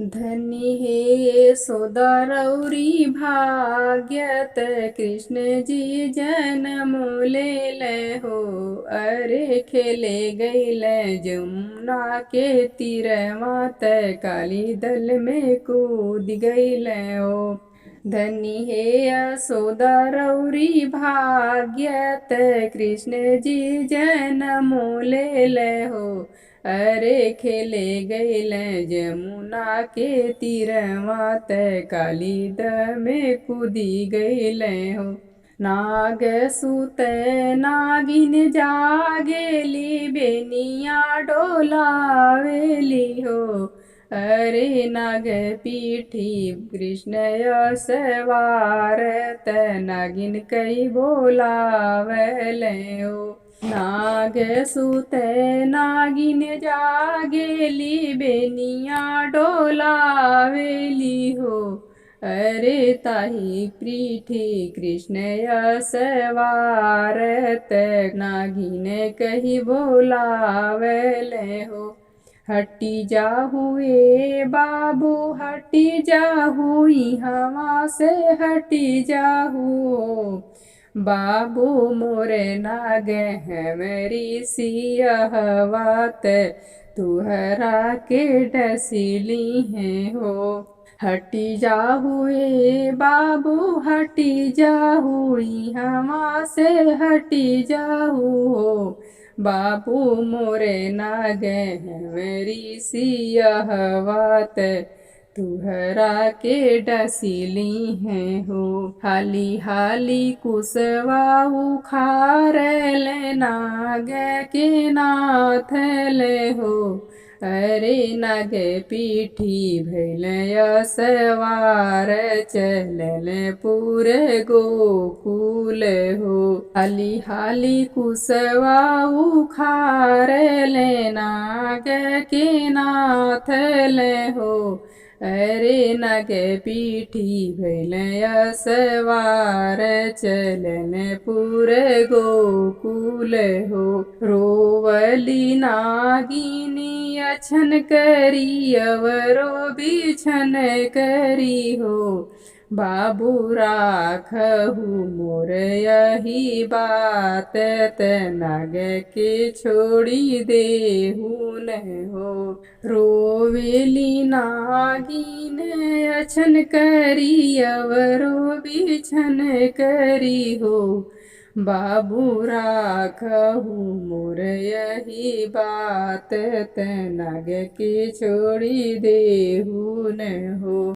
धन्य हे सोदरौरी भाग्यत कृष्ण जी जन्म ले हो। अरे खेले गईल जमुना के तीर मात काली दल में कूद गईल हो। धन्य हे यशोदरौरी भाग्यत कृष्ण जी जन्म ले हो। अरे खेले गईल जमुना के तीरवा त काली द में कूदी गईल हो। नाग सुत नागिन जागेली बेनिया डोलावेली हो। अरे नाग पीठी कृष्ण सवारत नागिन कई बोलावल हो। नाग सुत नागिन जागेली बेनिया डोलावेली हो। अरे ताही पीठी कृष्ण सवारत नागिन कही बोलावल हो। हटी जा हुए बाबू हटी जा हुई हवा से हटी जा हो। बाबू मोरे नाग हमरी सियहवात तुहरा के डसिली है हो। हटी जा हुए बाबू हटी जा हुई हवा से हटी जा हो। बाबू मोरे नाग हमरी सियहवात तुहरा के डसिली हैं हो। हाली हाली कुसवा उखारल नाग के नाथल हो। अरे नाग पीठी भैल सवार चलल पूरे गोकुल हो। हाली हाली कुसवा उखारल नाग के नाथल हो। अरे नाग पीठी भैल सवार चलन पूरे गोकुल हो। रोवली नागिनी अछन करी अवरो बिछन करी हो। बाबू राखहु मोर यही बात नाग के छोड़ी देहु न हो। रोवेली नागिन अछन करी अवरो बिछन करी हो। बाबू राखहु मोर यही बात नाग के छोड़ी देहु न हो।